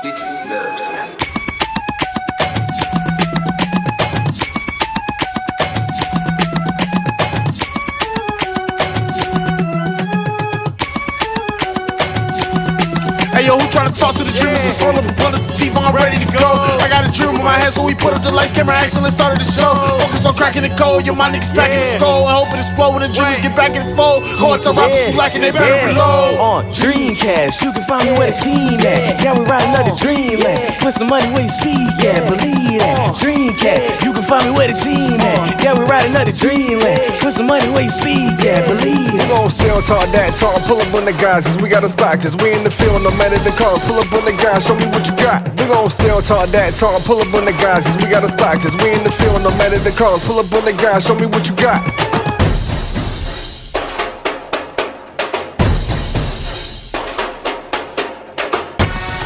Bitches love Slim. Hey yo, who tryna talk to the dreamers? Let's roll up a blunt of sativa, I'm ready to go. I got a dream in my head, so we put up the lights, camera action, let's start the show. Focus on cracking the code, your mind niggas back in the skull. I hope it explode when the dreamers get back in the fold. Go and tell rappers who lacking, they better reload. On Dreamcast, you can find me where the team at. Yeah, we ride another Dreamland. Put some money where your speed at, believe that. Dreamcast, you can find me where the team at. Yeah, we ride another Dreamland. Put some money where your speed at, believe We that. gon' still talk that talk, pull up on the guys, cause we got a spot, cause we in the field, no matter the cause. Pull up on the guys, show me what you got. We gon' still talk that talk, pull up on the guys, cause we got a spot, cause we in the field, no matter the cause. Pull up on the guys, show me what you got.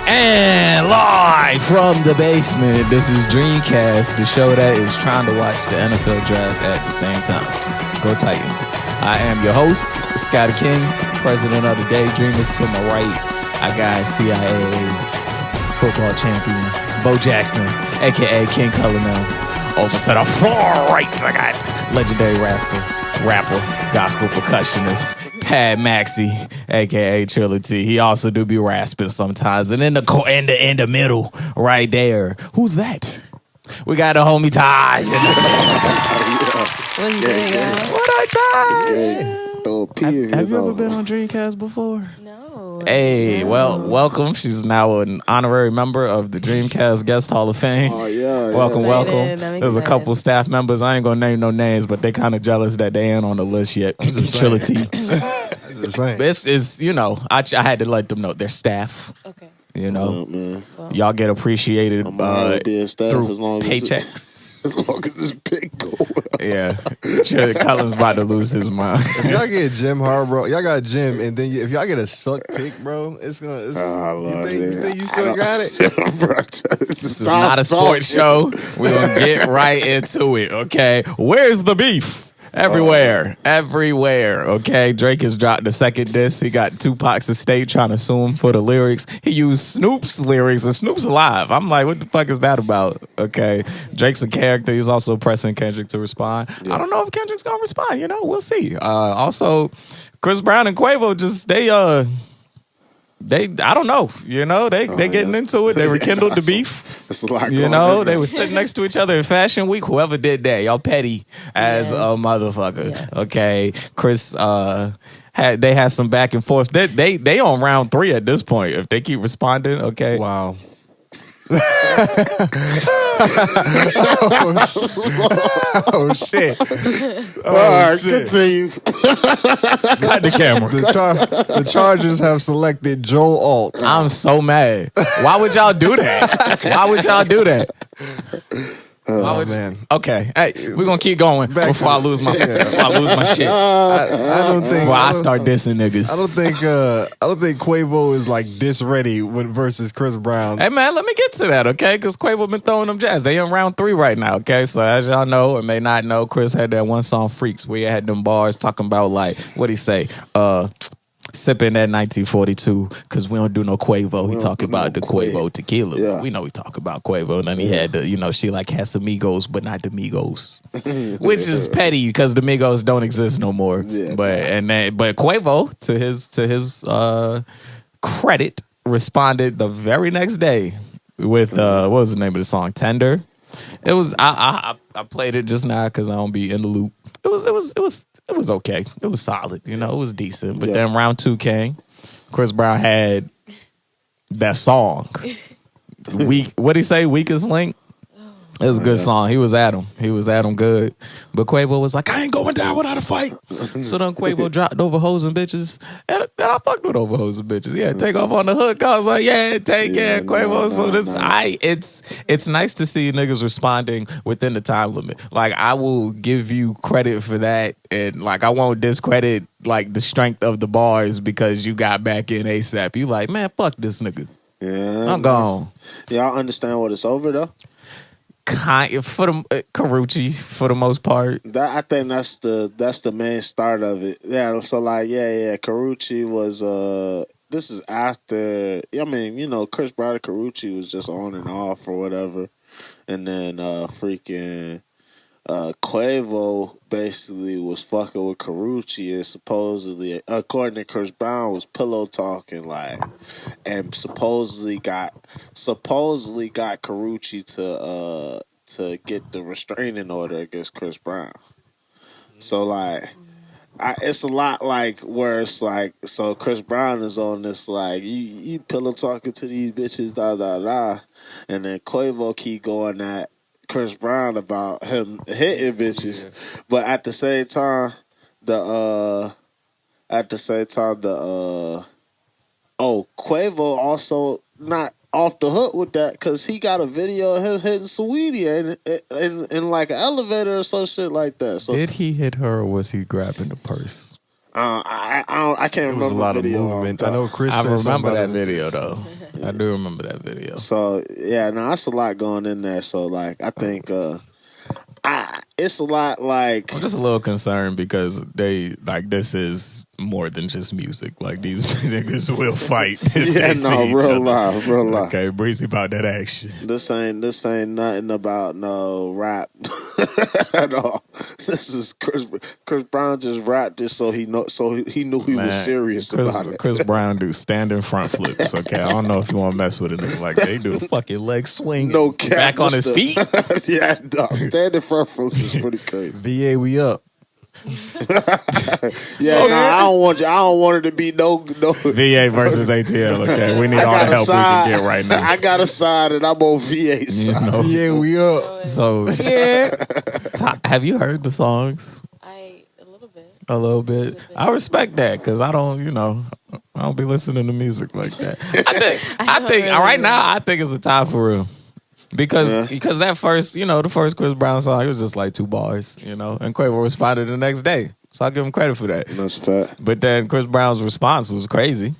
And live from the basement, this is Dreamcast, the show that is trying to watch the NFL draft at the same time. Go Titans. I am your host, Scotty King, president of the Daydreamers. To my right, I got CIA football champion, Bo Jackson, a.k.a. King Cullinell. Over to the far right, I got legendary rapper, gospel percussionist, Pat Maxey, a.k.a. Trilogy. He also do be rasping sometimes. And in the middle, right there, who's that? We got the homie Tahj. What's good, guys? What up, Tahj? Have you ever been on Dreamcast before? No. Hey, well, welcome. She's now an honorary member of the Dreamcast Guest Hall of Fame. Oh, yeah. Welcome, welcome. I'm There's a excited. couple staff members. I ain't gonna name no names, but they kind of jealous that they ain't on the list yet. Trilogy. It's you know, I had to let them know they're staff. Okay. You know, man. y'all get appreciated I'm already being staff through as long as paychecks. As long as this pick go well. Yeah, Cullen's about to lose his mind. If y'all get Jim Harbaugh, y'all got Jim, and then if y'all get a suck pick, bro, it's gonna. You think you still got it? This is not a sports show. We're gonna get right into it, okay? Where's the beef? Everywhere. Okay, Drake has dropped the second disc. He got Tupac's estate trying to sue him for the lyrics. He used Snoop's lyrics, and Snoop's alive. I'm like, what the fuck is that about? Okay, Drake's a character. He's also pressing Kendrick to respond. I don't know if Kendrick's gonna respond. You know, we'll see. Also, Chris Brown and Quavo I don't know. You know, they getting into it. They rekindled the beef. It's a lot You going know, on they now. were sitting next to each other in Fashion Week. Whoever did that, y'all petty as a motherfucker. Yes. Okay, Chris. They had some back and forth. They on round 3 at this point. If they keep responding, okay. Wow. Oh shit! All right, continue. Cut the camera. The Chargers have selected Joel Alt. I'm so mad. Why would y'all do that? Why would y'all do that? Oh man, Okay, hey, we're gonna keep going before I lose my shit. I don't think. Before I start dissing niggas. I don't think Quavo is like this ready versus Chris Brown. Hey man, let me get to that, okay? Because Quavo been throwing them jazz. They in round 3 right now, okay? So as y'all know or may not know, Chris had that one song "Freaks" where he had them bars talking about like what he say, sipping that 1942 because we don't do no Quavo. He talking about the Quavo tequila. Yeah. We know he talk about Quavo, and then he had the, you know, she like Casamigos, but not the Migos, which is petty because the Migos don't exist no more. Yeah. But Quavo, to his credit, responded the very next day with what was the name of the song? Tender. It was I played it just now because I don't be in the loop. It was okay. It was solid. You know, it was decent. But then round 2 came. Chris Brown had that song. What'd he say? Weakest link? It was a good song. He was at him good. But Quavo was like, I ain't going down without a fight. So then Quavo dropped Over Hoes and Bitches. And I fucked with Over Hoes and Bitches. Yeah, take off on the hook. I was like, Quavo. It's nice to see niggas responding within the time limit. Like, I will give you credit for that. And like, I won't discredit like the strength of the bars because you got back in ASAP. You like, man, fuck this nigga. Yeah, I'm gone. Y'all understand what it's over though? Kind for the Carucci for the most part. I think that's the main start of it. Yeah, so like Carucci was this is after. I mean, you know, Chris Brown and Karrueche was just on and off or whatever, and then freaking Quavo basically was fucking with Karrueche and supposedly, according to Chris Brown, was pillow talking and supposedly got Karrueche to get the restraining order against Chris Brown. So it's a lot where it's so Chris Brown is on this you pillow talking to these bitches and then Quavo keep going at Chris Brown about him hitting bitches, but at the same time Quavo also not off the hook with that because he got a video of him hitting Saweetie in like an elevator or some shit like that. So did he hit her or was he grabbing the purse? I can't remember. There was a lot of video movement. I know Chris. I said remember that about video though. I do remember that video. So yeah, no, that's a lot going in there. So I think it's a lot I'm just a little concerned because this is more than just music. Like these niggas will fight. If they see each real other. life, real life. Okay, Breezy about that action. This ain't nothing about no rap at all. This is Chris Brown just rapped this so he knew he was serious about it. Chris Brown do standing front flips. Okay, I don't know if you want to mess with a nigga like they do. Fucking leg swing. No cap, back on his feet. Yeah, no, standing front flips is pretty crazy. VA, we up. Yeah, I don't want it to be no VA versus ATL. Okay, we need all the help we can get right now. I got a side and I'm on VA side. You know? VA, we up. So yeah, have you heard the songs? A little bit. I respect that because I don't be listening to music like that. I think right now I think it's a tie for real. Because that first, the first Chris Brown song, it was just like 2 bars, and Quavo responded the next day. So I'll give him credit for that. That's fact. But then Chris Brown's response was crazy,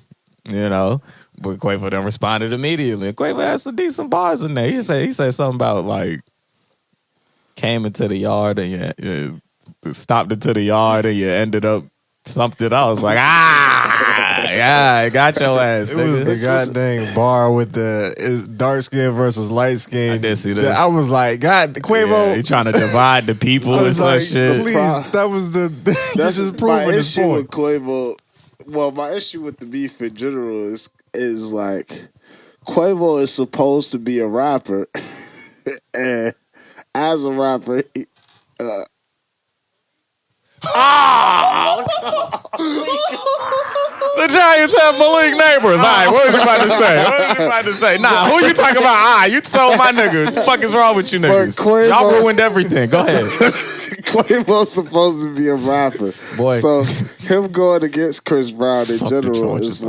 But Quavo then responded immediately. And Quavo had some decent bars in there. He said something about came into the yard and you stopped into the yard and you ended up something else. Yeah, I got your ass. It was the goddamn bar with the dark skin versus light skin. I did see this. I was like, God, Quavo. Yeah, he trying to divide the people and such shit. Please, that was that's just proving my his issue point. with Quavo. Well, my issue with the beef in general is Quavo is supposed to be a rapper, and as a rapper, The Giants have Malik neighbors. All right, what was you about to say? Nah, who you talking about? You told my nigga. What the fuck is wrong with you niggas? Y'all ruined everything. Go ahead. Quavo's supposed to be a rapper. Boy. So him going against Chris Brown in general is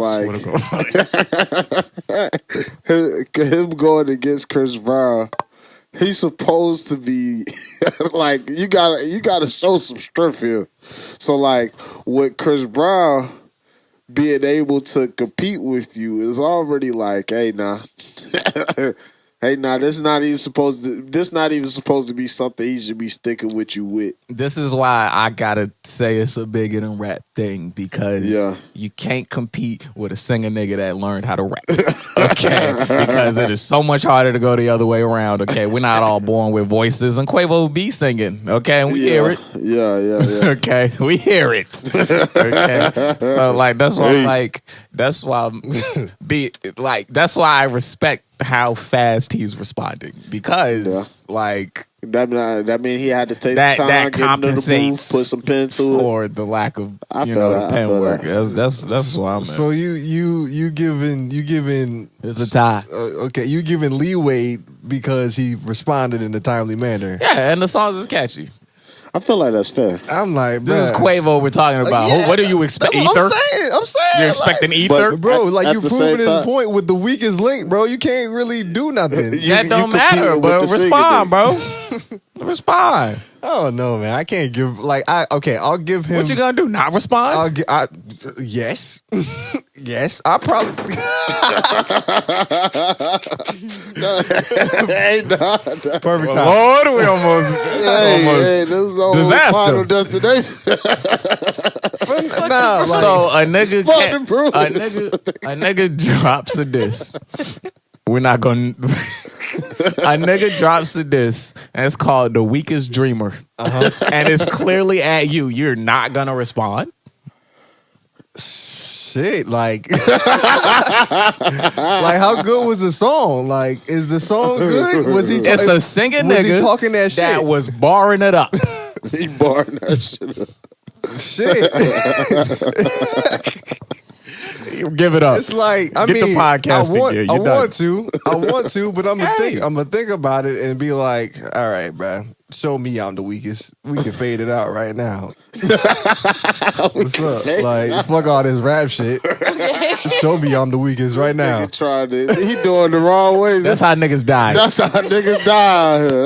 him going against Chris Brown. He's supposed to be you gotta show some strength here. So with Chris Brown being able to compete with you is already hey nah. Hey, nah, this not even supposed to be something he should be sticking with you with. This is why I gotta say it's a bigger than rap thing because you can't compete with a singer nigga that learned how to rap. Okay, because it is so much harder to go the other way around. Okay, we're not all born with voices, and Quavo be singing. Okay, and we hear it. Yeah. Okay, we hear it. Okay, so that's why that's why I respect how fast he's responding because that mean he had to take that some time, compensates get into the booth, put some pen to it for the lack of the pen work. That's why I'm at. So you giving It's a tie. Okay, you giving leeway because he responded in a timely manner. Yeah, and the songs is catchy. I feel like that's fair. I'm like, This is Quavo we're talking about. yeah. What do you expect? That's Ether? what I'm saying. You're expecting ether? But- Bro, At you the proving same his time- point with the weakest link, bro. You can't really do nothing. That don't matter, competing bro. with the Respond, bro. Respond. I don't know, man. I can't give I'll give him. What you gonna do? Not respond? Yes, yes. I probably. Perfect time. Lord, we almost Hey, this is our disaster. final destination. Nah, like, So a nigga Fuck can't, the a Bruce. nigga drops a diss. We're not gonna. A nigga drops a diss, and it's called "The Weakest Dreamer," and it's clearly at you. You're not gonna respond. shit, like, like how good was the song? Like, is the song good? Was he? It's a singing was nigga he talking that shit? that was barring it up. He barring that shit up. Shit. Give it up. It's like I Get the mean, podcast I want together. You're I want to, but I'm gonna Hey. think about it and be like, all right, bro, show me I'm the weakest. We can fade it out right now. What's up? Like, fuck all this rap shit. Show me I'm the weakest right now. Nigga tried it. He doing the wrong way. That's how niggas die. That's how niggas die out here.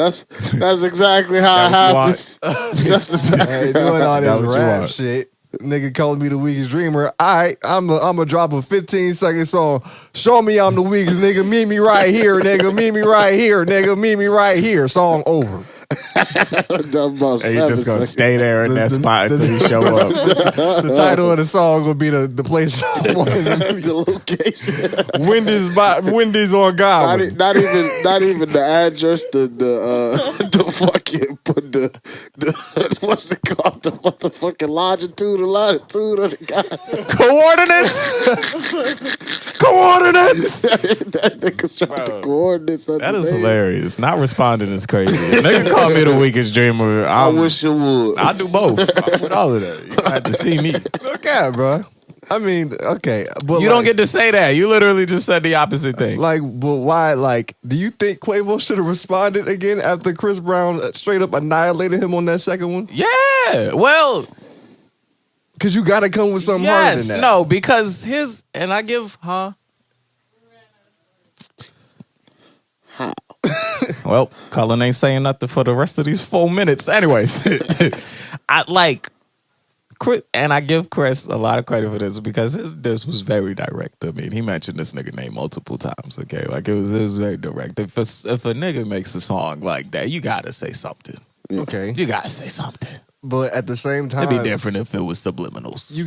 That's exactly how it That happens. That's I exactly ain't how doing all That this what you rap want. shit. Nigga calling me the weakest dreamer. I'm a drop a 15-second song. Show me I'm the weakest, nigga. Meet me right here, nigga. Meet me right here, nigga. Meet me right here. Song over. about And you just gonna 7 stay there in that spot until you show up. The title of the song will be the place I want to seconds. The location. Wendy's on Godwin. Not even the address. The fucking put the what's it called? The motherfucking longitude and latitude of the guy. Coordinates. That nigga's right the coordinates. Of That the is name. hilarious. Not responding is crazy. Nigga call me the weakest dreamer. I wish you would. I do both. I'm with all of that. You have to see me. Look at, bro. I mean, okay, but You don't get to say that. You literally just said the opposite thing. like, but why? Like, do you think Quavo should have responded again after Chris Brown straight up annihilated him on that second one? Yeah. Well, Because you got to come with something harder yes. than that. No, because his, and I give, Well, Cullen ain't saying nothing for the rest of these 4 minutes. Anyways, I like Chris, and I give Chris a lot of credit for this because this was very direct. I mean, he mentioned this nigga name multiple times. Okay, like it was very direct. If a nigga makes a song like that, you gotta say something. Okay, You gotta say something. but at the same time, It'd be different if it was subliminals. you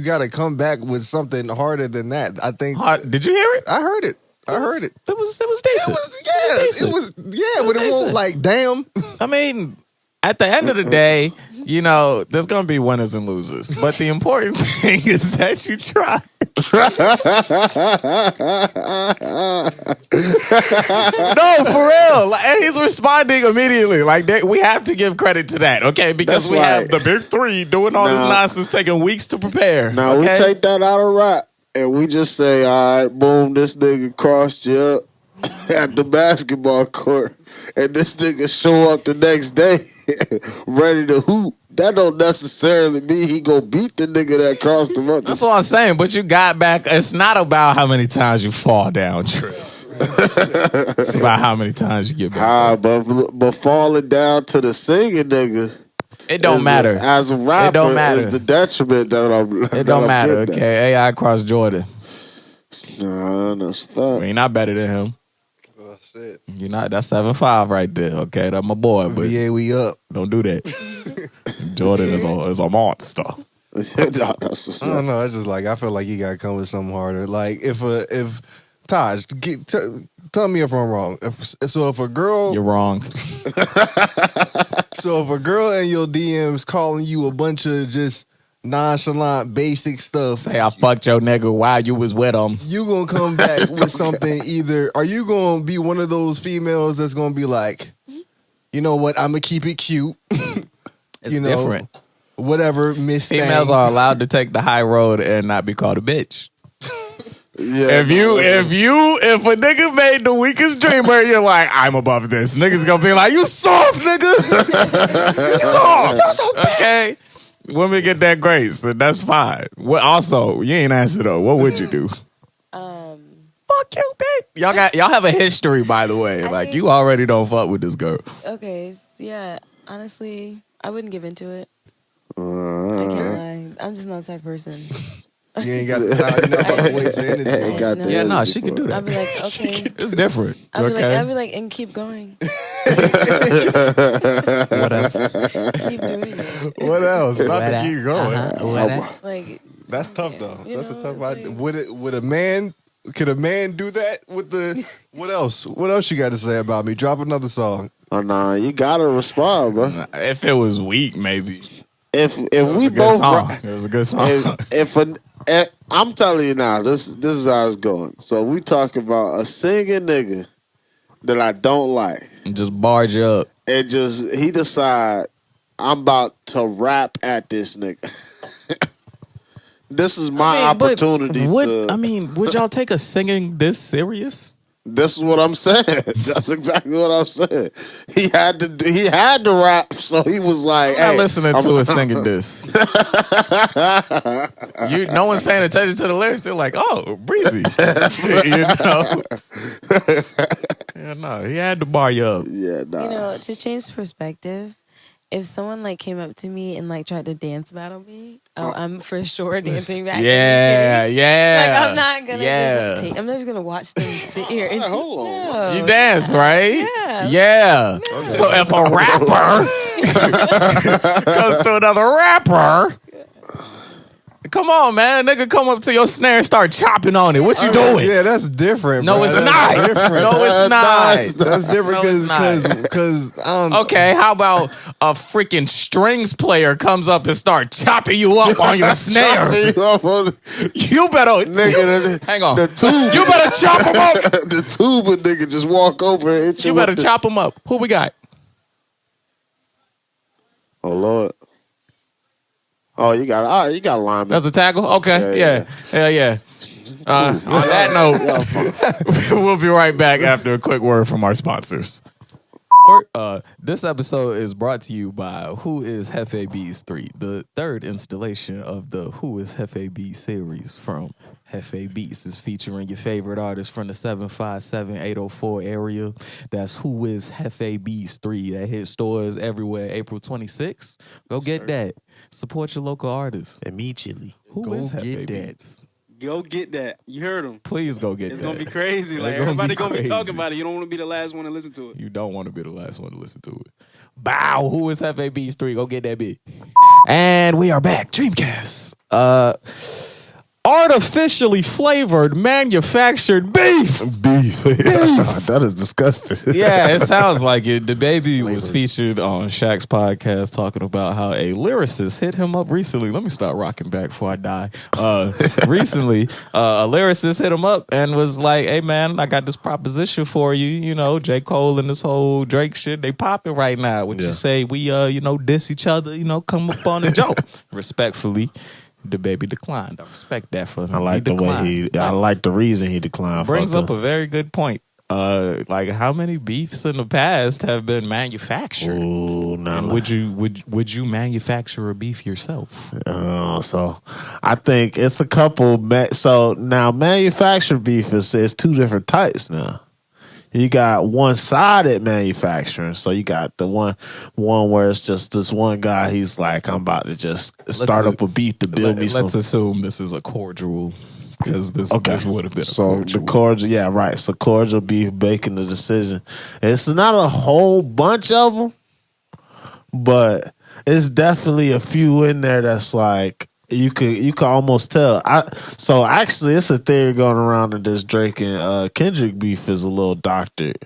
gotta come back with something harder than that. I think. Did you hear it? I heard it. I heard it. It was It decent. was but it won't decent. like damn. I mean, at the end of the day, you know, there's gonna be winners and losers. But the important thing is that you try. No, for real. Like, and he's responding immediately. Like we have to give credit to that, okay? Because That's we right. have the big three doing all this Now- nonsense, taking weeks to prepare. Now okay? we take that out of rap and we just say, all right, boom, this nigga crossed you up at the basketball court, and this nigga show up the next day ready to hoop. That don't necessarily mean he go beat the nigga that crossed him up. That's what I'm saying. But you got back. It's not about how many times you fall down, Trill. It's about how many times you get back. But falling down to the singing nigga, It don't matter. As a rapper, It don't matter. is the detriment that I'm. It don't matter. Okay, AI cross Jordan. Nah, that's fact. I mean, not better than him. Oh shit. You're not. That's 7'5" right there. Okay, that's my boy. But Yeah, we up. don't do that. Jordan is a monster. That's what's I up. don't know. It's just like I feel like you gotta come with something harder. Like if Tahj, tell me if I'm wrong. If a girl, You're wrong. so if a girl in your DMs calling you a bunch of just nonchalant, basic stuff, Say I fucked your nigga while you was with him. you gonna come back with something. Either are you gonna be one of those females that's gonna be like, you know what, I'm gonna keep it cute. It's you know, different. Whatever, Miss Females Thing. are allowed to take the high road and not be called a bitch. Yeah, If a nigga made the weakest dreamer, you're like, I'm above this. Niggas gonna be like, you soft, nigga. You soft. You're so bad. Okay. Women get that grace, and that's fine. Also, you ain't answer though. What would you do? Fuck you, bitch. Y'all have a history, by the way. Like think- you already don't fuck with this girl. Okay, yeah. Honestly, I wouldn't give into it. I can't lie. I'm just not the type of person. You ain't got the time. You're not about to waste the energy. Ain't got the Yeah, no, energy she for can do it. that. I'd be like, okay. It's different. I'd Okay. be like, and keep going. What else? Keep doing it. What else? Not What to that? keep going. What that? Like, That's tough though. You That's a know, tough it's idea. like- Could a man do that with the? What else? What else you got to say about me? Drop another song. Oh, nah, you gotta respond, bro. If it was weak, maybe. If we Good both, song. It was a good song. I'm telling you now, this is how it's going. So we talk about a singing nigga that I don't like, And just barge you up. and just he decide I'm about to rap at this nigga. This is my opportunity would y'all take a singing this serious? This is what I'm saying. That's exactly what I'm saying. He had to rap, so he was like, I'm not hey, listening to a singing this. No one's paying attention to the lyrics. They're like, oh, Breezy. Yeah, no, he had to bar you up. Yeah, nah. you know, to change perspective, if someone like came up to me and like tried to dance battle me, I'm for sure dancing back. Yeah. Like I'm not gonna Yeah. just like, I'm not just gonna watch them sit here and Hold on. No. You dance, right? Yeah. Yeah. Okay. So if a rapper goes to another rapper, come on, man. Nigga come up to your snare and start chopping on it. What you doing? Yeah, that's different. No, bro. it's That's not. different. No, it's not. That's different No, it's not. because I don't know. Okay, how about a freaking strings player comes up and start chopping you up on your snare? You better, Nigga, hang on. the tube. You better chop him up. The tuba nigga just walk over and hit you. You better with the- chop him up. Who we got? Oh Lord. Oh, you got all right. You got lineman. That's a tackle? Okay, Yeah, yeah. Hell yeah. On that note, we'll be right back after a quick word from our sponsors. This episode is brought to you by Who is Hefe Beats 3, the third installation of the Who is Hefe Beats series from Hefe Beats. Is featuring your favorite artists from the 757-804 area. That's Who is Hefe Beats 3. That hit stores everywhere April 26th. Go get that. Support your local artists. Immediately. Who is Go Hefe get that. Beats? Go get that. You heard him. Please go get It's that. gonna be crazy. Like It's gonna everybody be gonna be crazy. talking about it. You don't want to be the last one to listen to it. You don't want to be the last one to listen to it. Bow. Who is FAB's 3? Go get that bit. And we are back. Dreamcast. Artificially flavored manufactured beef. Beef. That is disgusting. Yeah, it sounds like it. The baby was featured on Shaq's podcast talking about how a lyricist hit him up recently. Let me start rocking back before I die. Recently, a lyricist hit him up and was like, hey, man, I got this proposition for you. You know, J. Cole and this whole Drake shit, they popping right now. Would you say we, diss each other, come up on a joke? Respectfully. The baby declined. I respect that for him. I like the way I like the reason he declined. Brings up a very good point. Like how many beefs in the past have been manufactured? Ooh, no. And would you manufacture a beef yourself? So I think it's a couple. So now manufactured beef is two different types now. You got one-sided manufacturing. So you got the one where it's just this one guy. He's like, I'm about to just start up a beat to build me some. Let's assume this is a cordial, because this would have been a So cordial. the cordial, yeah, right. So cordial beef making the decision. It's not a whole bunch of them, but it's definitely a few in there that's like you could almost tell. So actually, it's a theory going around that this Drake and Kendrick beef is a little doctored.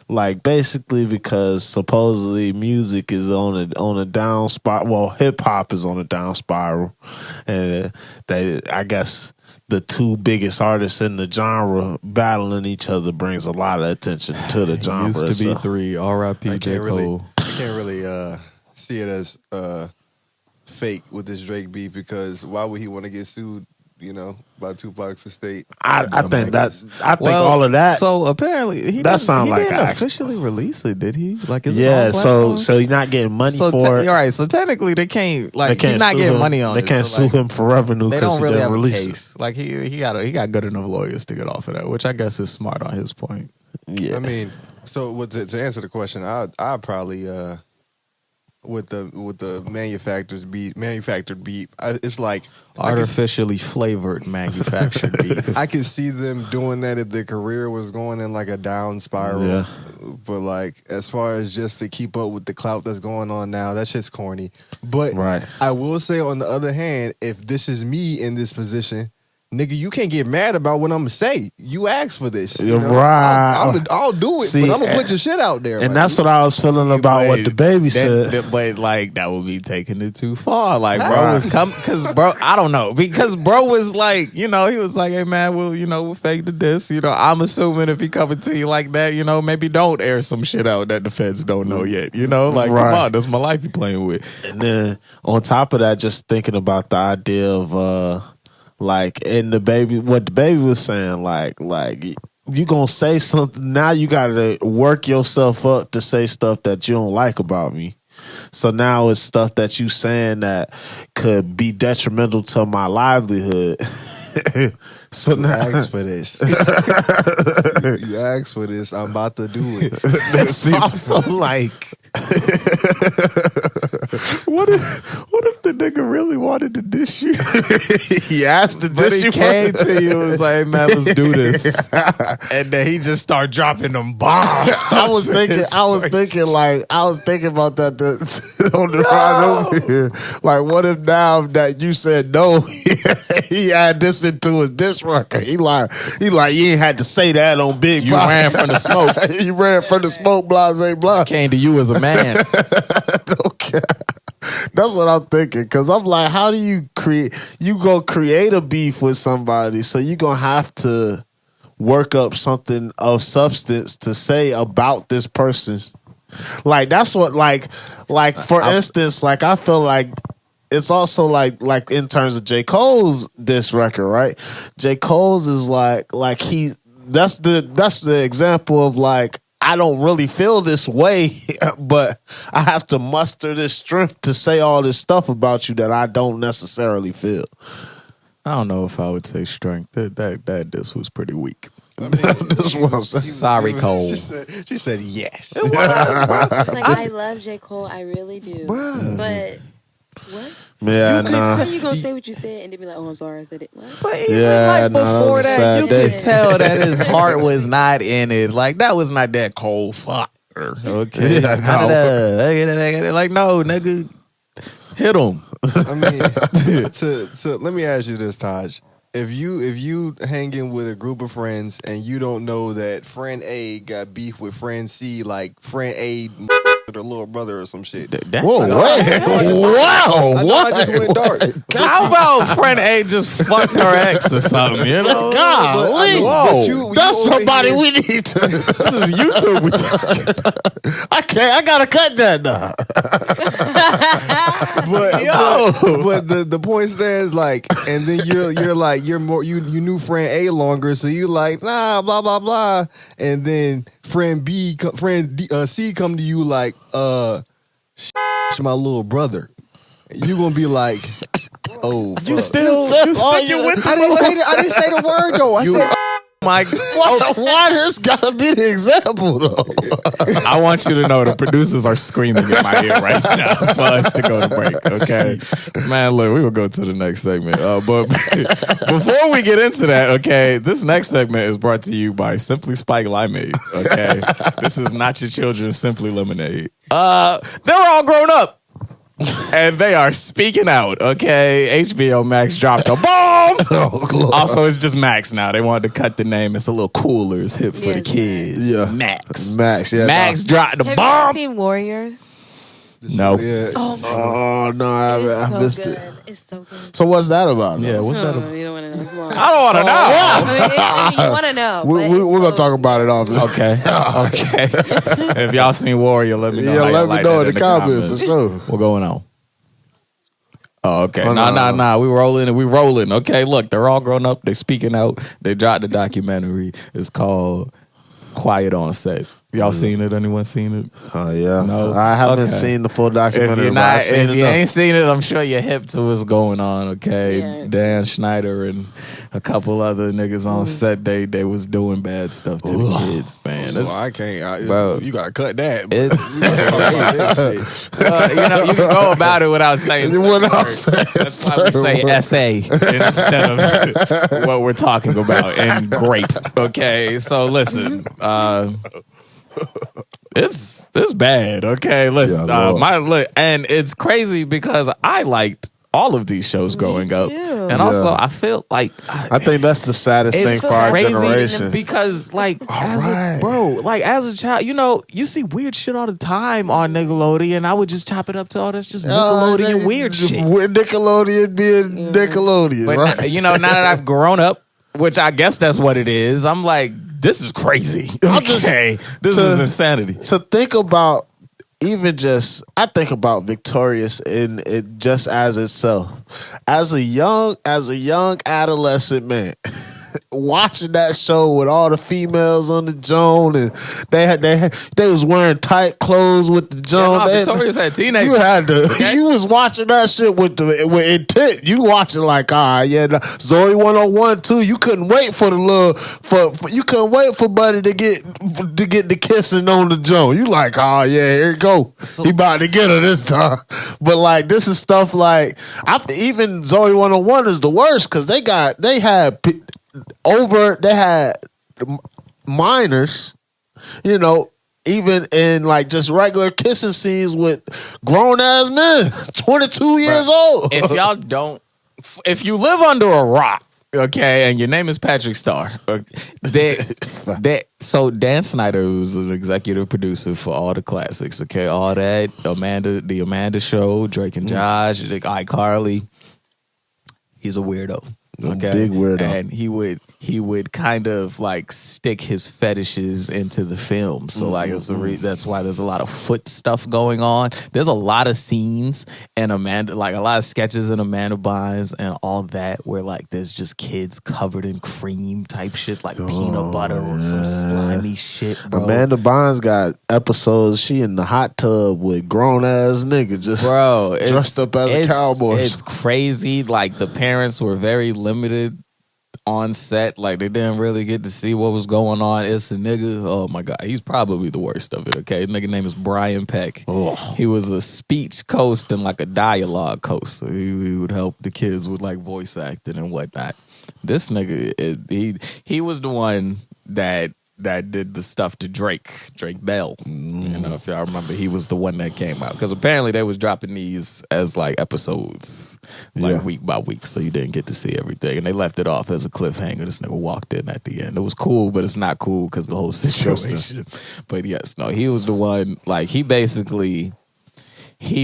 Like basically because supposedly music is on a down spot. Well, hip hop is on a down spiral, and I guess the two biggest artists in the genre battling each other brings a lot of attention to the genre. Used to be 3. R.I.P. J. Cole. I can't really see it as fake with this Drake beef because why would he want to get sued? By Tupac's estate. I think all of that. So apparently he That sounds like didn't an officially release it, did he? Like, is it yeah. on So platforms? you're not getting money So for it. all right. So technically, they can't he's not sue getting him. money on They it. can't so, sue him for revenue. They 'cause don't he really didn't have a release it. case. Like he got good enough lawyers to get off of that, which I guess is smart on his point. Yeah. I mean, so to answer the question, I'd probably with the manufactured beef. It's like Artificially flavored manufactured beef. I could see them doing that if their career was going in like a down spiral. Yeah. But like as far as just to keep up with the clout that's going on now, that shit's corny. But Right. I will say on the other hand, if this is me in this position, nigga, you can't get mad about what I'm gonna say. You asked for this. You know? Right. I'll do it, See, but I'm gonna put your shit out there. And like, that's what I was feeling about what the baby said. But like that would be taking it too far. Like bro Right. was because bro, I don't know, because bro was like, he was like, hey man, we'll fake the diss. I'm assuming if he coming to you like that, maybe don't air some shit out that the feds don't know yet. Like come Right. on, that's my life you playing with. And then on top of that, just thinking about the idea of like in what the baby was saying, like you gonna say something now, you gotta work yourself up to say stuff that you don't like about me. So now it's stuff that you saying that could be detrimental to my livelihood. So you now asked for this. You asked for this. I'm about to do it. it's also like What if the nigga really wanted to diss you? he asked to But diss he you came to you and was like, hey man, let's do this. And then he just started dropping them bombs. I was thinking about that on the ride over here. Like, what if now that you said no, he had this into his diss record? He like, you ain't had to say that on Big You Pop. ran from the smoke. You ran from the smoke, blase, blah. Came to you as a man. Okay. That's what I'm thinking. Cause I'm like, how do you go create a beef with somebody? So you gonna have to work up something of substance to say about this person. Like that's what like for instance, like I feel like it's also like in terms of J. Cole's diss record, right? J. Cole's is like that's the example of like, I don't really feel this way, but I have to muster this strength to say all this stuff about you that I don't necessarily feel. I don't know if I would say strength. That diss was pretty weak. This was Sorry, Cole. She said yes. It's like, I love J. Cole, I really do. But what? Yeah, nah. How you gonna say what you said and then be like, oh, I'm sorry, I said it? What? But even Yeah, like no, that before was a that, sad you day. could tell that his heart was not in it. Like that was not that cold fuck. Okay. Yeah, no. Like, no, nigga. Hit him. I mean, to let me ask you this, Tahj. If you hanging with a group of friends and you don't know that friend A got beef with friend C, like friend A their little brother or some shit. Whoa, wait. Wow. I know I just went dark. How about friend A just fucked her ex or something, you know? Golly. Whoa. You That's over somebody here- we need to. This is YouTube. we talking. I gotta cut that now. But the point stands, like, and then you're like you knew friend A longer, so you like nah blah blah blah, and then friend C come to you like my little brother. You gonna be like, oh, You fuck. still sticking with I didn't say the word though. I said my. Why this gotta be the example though? I want you to know the producers are screaming in my ear right now for us to go to break. Okay, man. Look, we will go to the next segment. But before we get into that, okay, this next segment is brought to you by Simply Spike Limeade. Okay, this is not your children's Simply Lemonade. They're all grown up. And they are speaking out, okay? HBO Max dropped a bomb. Also, it's just Max now. They wanted to cut the name. It's a little cooler. It's hip for the kids. Yeah. Max. Yeah. Max dropped the Have you bomb. ever seen Warriors? No. yeah. Oh my Oh no, god, I it's so missed good. it. It's so good. So what's that about? Yeah, what's that? You don't want to know. It's long. I don't want to know. I mean, you want to know. We're gonna talk about it off. Okay. Okay. If y'all seen Warrior, let me know. Yeah, how y'all let me like know that in the comments for sure. What's going on? Oh, okay. Oh, no. Nah. We rolling. Okay, look, they're all grown up. They speaking out. They dropped the documentary. It's called Quiet on Set. Y'all seen it? Anyone seen it? Oh yeah. No? I haven't Okay. seen the full If documentary. you're but I've not, seen if you enough. ain't seen it, I'm sure you're hip to what's going on. Okay, Yeah. Dan Schneider and a couple other niggas on set. They was doing bad stuff to the kids, man. So It's- I can't. bro, You gotta cut that. It's Shit. you can go about it without saying. That's why we say essay instead of what we're talking about and grape. Okay, so listen, it's bad. Okay, listen, Yeah, Lord. and it's crazy because I liked all of these shows growing up, too. and also I feel like I think that's the saddest thing it's for our crazy generation. because, like, as right. as a child, you see weird shit all the time on Nickelodeon. I would just chop it up to, that's just Nickelodeon weird shit. Nickelodeon being Nickelodeon, But right? now that I've grown up, which I guess that's what it is, I'm like, this is crazy. Okay, this is insanity. To think about, even just, I think about Victorious in it just as itself, as a young adolescent man. Watching that show with all the females on the Joan, and they was wearing tight clothes with the Joan. Victorious had teenagers. You had to. You was watching that shit with intent. You watching like, Zoe 101 too. You couldn't wait for you couldn't wait for Buddy to get the kissing on the Joan. You like, here you go. He about to get her this time. But like, this is stuff like, even Zoe 101 is the worst because they had minors, even in like just regular kissing scenes with grown ass men, 22 years old. If you live under a rock, okay, and your name is Patrick Starr, so Dan Snyder was an executive producer for all the classics, okay, all that, the Amanda Show, Drake and Josh, iCarly. He's a weirdo. Okay, big weirdo. And he would kind of like stick his fetishes into the film. So like that's why there's a lot of foot stuff going on. There's a lot of scenes and a lot of sketches in Amanda Bynes and all that where like there's just kids covered in cream type shit, like peanut butter or some slimy shit, bro. Amanda Bynes got episodes. She in the hot tub with grown ass niggas just dressed up as a cowboy. It's crazy. Like the parents were very limited on set. Like they didn't really get to see what was going on. It's a nigga. Oh my god, he's probably the worst of it. Okay, nigga name is Brian Peck. He was a speech coach and like a dialogue coach. So he would help the kids with like voice acting and whatnot. This nigga, he was the one that did the stuff to Drake Bell. If y'all remember, he was the one that came out because apparently they was dropping these as like episodes, like week by week, so you didn't get to see everything, and they left it off as a cliffhanger. This nigga walked in at the end. It was cool, but it's not cool because the whole situation. But yes, no, he was the one. Like he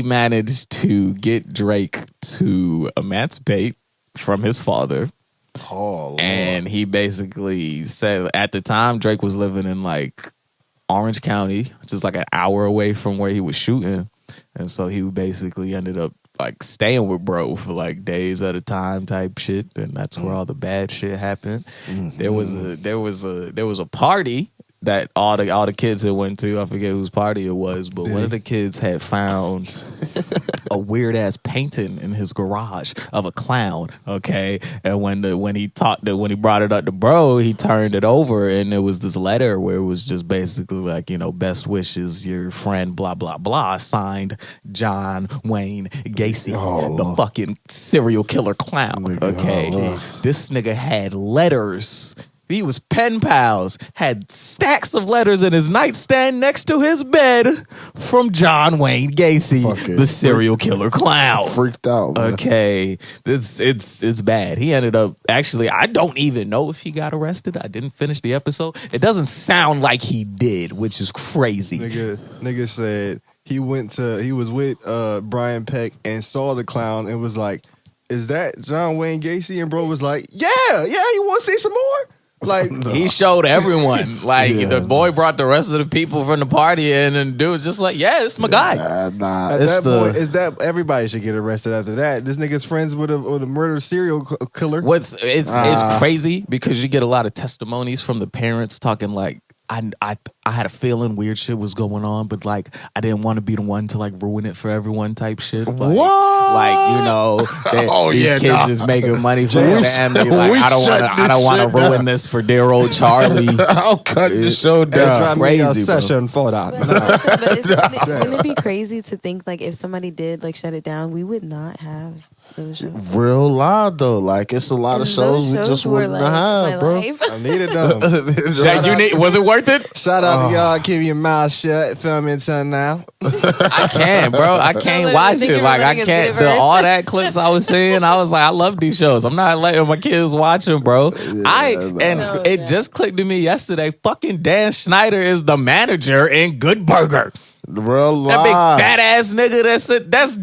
managed to get Drake to emancipate from his father. And he basically said at the time Drake was living in like Orange County, which is like an hour away from where he was shooting. And so he basically ended up like staying with bro for like days at a time type shit. And that's where all the bad shit happened. There was a party that all the kids had went to. I forget whose party it was, but one of the kids had found a weird ass painting in his garage of a clown. Okay, and when he brought it up to bro, he turned it over and it was this letter where it was just basically like, best wishes, your friend, blah blah blah, signed John Wayne Gacy, the fucking serial killer clown. Okay, this nigga had letters. He was pen pals, had stacks of letters in his nightstand next to his bed from John Wayne Gacy, the serial killer clown. Freaked out, man. Okay, it's bad. He ended up, actually, I don't even know if he got arrested. I didn't finish the episode. It doesn't sound like he did, which is crazy. Nigga said he was with Brian Peck and saw the clown and was like, is that John Wayne Gacy? And bro was like, yeah, you want to see some more? Like he showed everyone. Like the boy brought the rest of the people from the party in, and dude was just like, "Yeah, it's my guy." At that point, is that everybody should get arrested after that? This nigga's friends with a murder serial killer. It's crazy because you get a lot of testimonies from the parents talking like I had a feeling weird shit was going on, but like I didn't want to be the one to like ruin it for everyone type shit. Like, What? Like, you know, these kids is making money for their family. Like we I don't want to ruin down. this for dear old Charlie. I'll cut the show down. Crazy, bro. session for that. Wouldn't it be crazy to think like if somebody did like shut it down, we would not have those shows? Real loud though, like it's a lot of And shows those we just were, wouldn't like, have, my bro. life. I needed them. Was it worth it? Shout out to y'all. Keep your mouth shut. Film until now. I can't, bro. I can't watch it. Like I can't. All that clips I was seeing, I was like, I love these shows. I'm not letting my kids watch them, bro. It just clicked to me yesterday. Fucking Dan Schneider is the manager in Good Burger. Real loud. That big fat ass nigga. That's.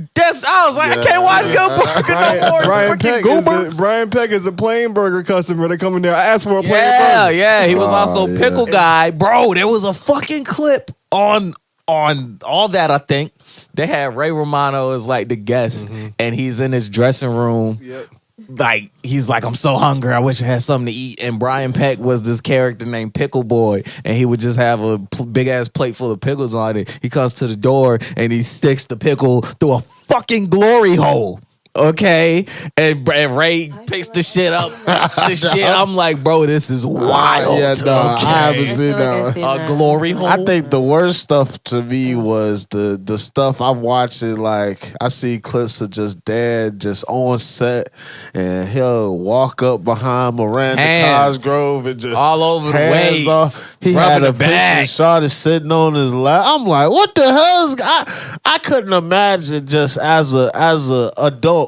I was like, I can't watch Good Burger no more. Brian Peck is a plain burger customer. They come in there. I asked for a plain burger. Yeah. He was also pickle guy, bro. There was a fucking clip on all that. I think they had Ray Romano as like the guest, and he's in his dressing room. Yep. Like he's like, I'm so hungry, I wish I had something to eat. And Brian Peck was this character named Pickle Boy, and he would just have a big ass plate full of pickles on it. He comes to the door and he sticks the pickle through a fucking glory hole. Okay, and Ray picks the shit up, eats the shit. I'm like, bro, this is wild. Yeah, no, okay. I haven't seen that. A glory hole. I think the worst stuff to me was the stuff I'm watching. Like I see clips of just dad just on set, and he'll walk up behind Miranda Cosgrove and just all over the hands waist. off. He had a picture shot sitting on his lap. I'm like, what the hell is? I couldn't imagine just as a adult.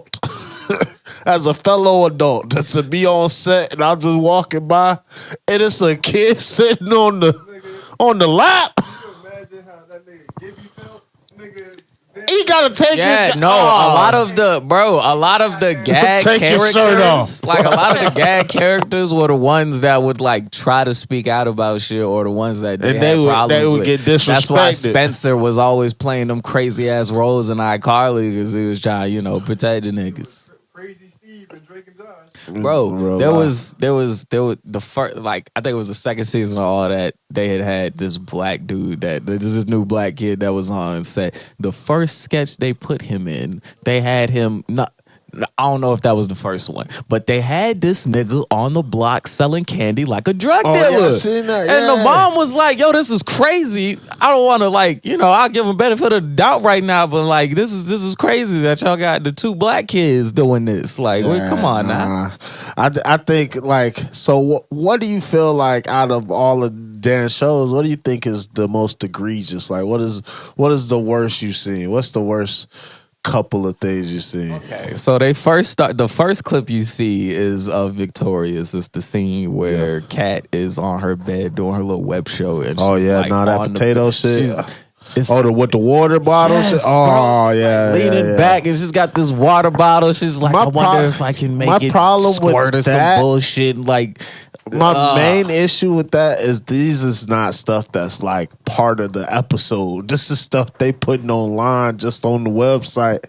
As a fellow adult, to be on set and I'm just walking by and it's a kid sitting on the lap. Imagine how that nigga Gibby felt, nigga. He gotta take it. A lot of the gag Take your shirt characters, off. like a lot of the gag characters were the ones that would like try to speak out about shit, or the ones that they had problems would with. get disrespected. That's why Spencer was always playing them crazy ass roles in iCarly, because he was trying, protect the niggas. Crazy Steve and Drake and Josh. Bro, there was the first, like I think it was the second season of all that, they had this black dude this new black kid that was on set. The first sketch they put him in, they had him I don't know if that was the first one, but they had this nigga on the block selling candy like a drug dealer. Yeah, I seen that, And the mom was like, yo, this is crazy. I don't want to I'll give him benefit of the doubt right now, but like this is crazy that y'all got the two black kids doing this. Like, come on now. I think so what do you feel like out of all of Dan's shows, what do you think is the most egregious? Like what is the worst you've seen? What's the worst couple of things you see? Okay, so the first clip you see is of Victoria's. It's the scene where Kat is on her bed doing her little web show, and she's that potato shit. With the water bottle shit. Oh yeah, leaning back, and she's got this water bottle. She's like, I wonder if I can make it squirt or some bullshit. Like, my main issue with that is these is not stuff that's like part of the episode. This is stuff they putting online just on the website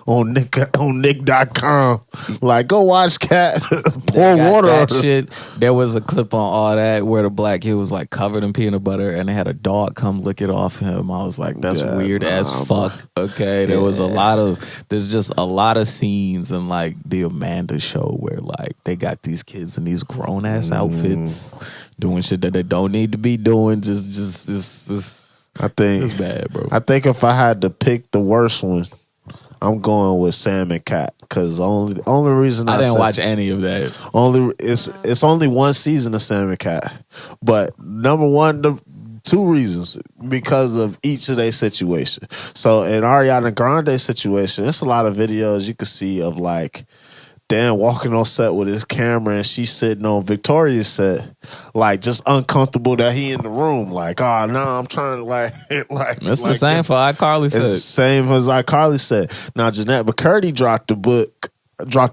on Nick.com. Like, go watch Cat pour water on that shit. There was a clip on all that where the black kid was like covered in peanut butter and they had a dog come lick it off him. I was like, that's weird as fuck. Okay, there's just a lot of scenes in like the Amanda show where like they got these kids in these grown ass outfits doing shit that they don't need to be doing. Just this. I think it's bad, bro. I think if I had to pick the worst one, I'm going with Sam and Cat, because only reason I didn't watch any of that. It's only one season of Sam and Cat, but number one, the two reasons, because of each of their situation. So in Ariana Grande's situation, it's a lot of videos you can see of like Dan walking on set with his camera and she's sitting on Victoria's set, like just uncomfortable that he in the room. Like, oh no, I'm trying to like It's the same for iCarly said. It's the same as iCarly said. Now Jeanette McCurdy dropped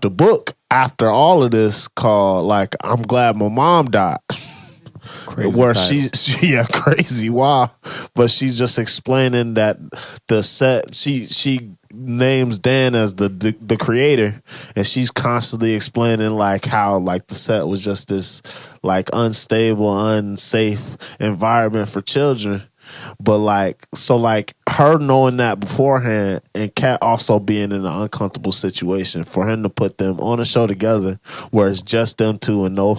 a book after all of this called like I'm Glad My Mom Died. Crazy where title. crazy, wow. But she's just explaining that the set, she names Dan as the creator, and she's constantly explaining like how like the set was just this like unstable, unsafe environment for children. But like, so like her knowing that beforehand, and Kat also being in an uncomfortable situation, for him to put them on a show together where it's just them two and no,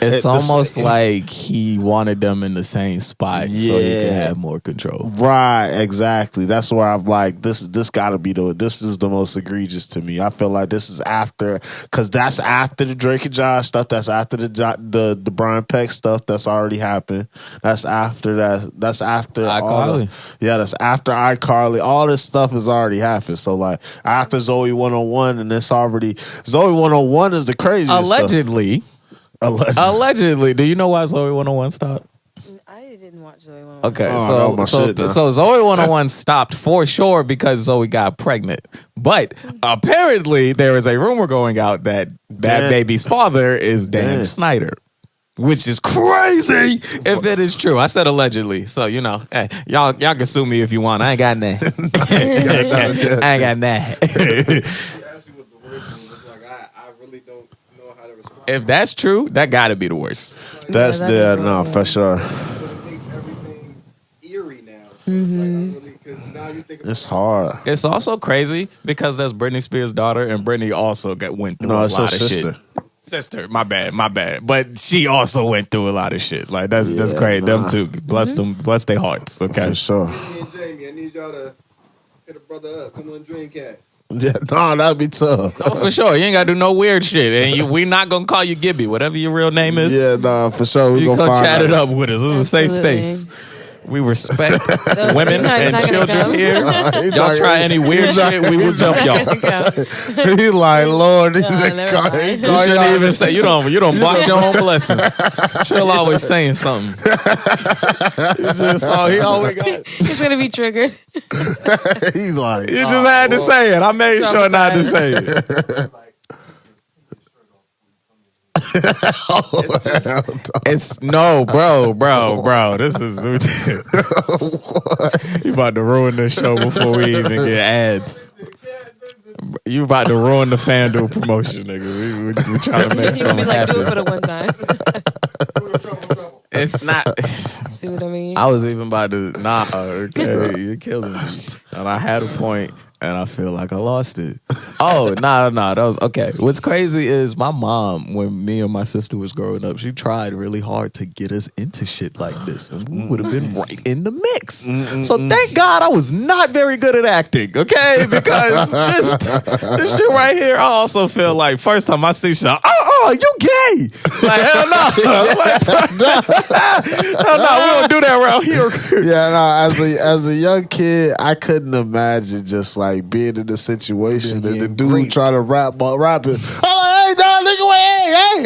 it's almost like he wanted them in the same spot so he could have more control. Right, exactly. That's where I'm like, this got to be this is the most egregious to me. I feel like this is after, because that's after the Drake and Josh stuff. That's after the Brian Peck stuff that's already happened. That's after that. That's after iCarly. That's after iCarly. All this stuff has already happened. So like after Zoe 101, and it's already Zoe 101 is the craziest Allegedly. Stuff. Allegedly. Do you know why Zoe 101 stopped? I didn't watch Zoe 101. Okay, so Zoe 101 stopped for sure because Zoe got pregnant. But apparently there is a rumor going out that baby's father is Dan Snyder. Which is crazy if it is true. I said allegedly. So, you know, hey, y'all can sue me if you want. I ain't got nothing. I ain't got nothing. If that's true, that got to be the worst. That's no, for sure. It's hard. It's also crazy because that's Britney Spears' daughter, and Britney also went through a lot of shit. Sister, my bad. But she also went through a lot of shit. Like that's crazy. Them two, bless them, bless their hearts. Okay, for sure. Me and Jamie, I need y'all to hit a brother up. Come on, Dreamcast. Yeah, no, that'd be tough. Oh, for sure. You ain't gotta do no weird shit, and we not gonna call you Gibby, whatever your real name is. Yeah, no, for sure. You gonna chat it up with us. This is a safe space. We respect women and children here. Y'all try any weird shit, we will jump y'all. He's like, Lord, you shouldn't even say you don't block your own blessing. Trill always saying something. He always got. He's gonna be triggered. He's like, you just had to say it. I made sure not to say it. It's no, bro. This is you about to ruin this show before we even get ads. You about to ruin the FanDuel promotion, nigga. We trying to make something happen. Do it for the one time. If not, see what I mean? I was even about to okay, you're killing me, and I had a point. And I feel like I lost it. Oh, no, that was okay. What's crazy is my mom, when me and my sister was growing up, she tried really hard to get us into shit like this. And we would have been right in the mix. So thank God I was not very good at acting, okay? Because this shit right here, I also feel like first time I see shit, you gay. Like, hell no. Hell no, we don't do that around here. Yeah, no, as a young kid, I couldn't imagine just like being in a situation and the dude try to rap it. I'm like, hey, dog, nigga, hey,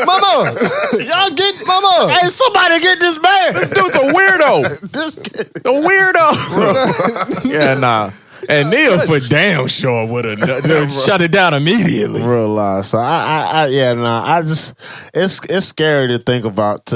mama, y'all get, mama, hey, somebody get this man. This dude's a weirdo. A weirdo. Yeah, nah. And Nia for damn sure would have shut it down immediately. Real life. So I just it's scary to think about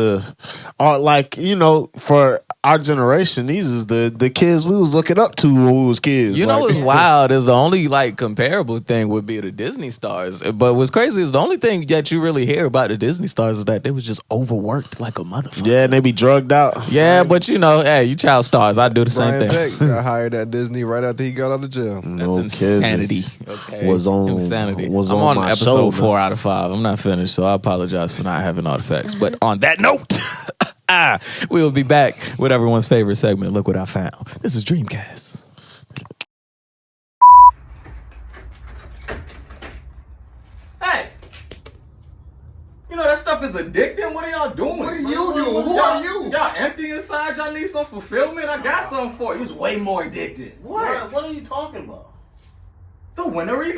like, you know, for our generation, these is the kids we was looking up to when we was kids. You know what's wild is the only like comparable thing would be the Disney stars. But what's crazy is the only thing that you really hear about the Disney stars is that they was just overworked like a motherfucker. Yeah, and they be drugged out. Yeah, but you know, hey, you child stars. I do the same thing. Brian Peck got hired at Disney right after he got out of jail. That's insanity. Okay. Was on insanity. I'm on my episode show, 4 out of 5. I'm not finished, so I apologize for not having all the facts. But on that note, we'll be back with everyone's favorite segment. Look what I found. This is Dreamcast. Hey, you know that stuff is addicting. What are y'all doing? What are you doing? Who are you? Y'all empty inside. Y'all need some fulfillment. I got something for you. It's way more addicted. What are you talking about? The Winter EP.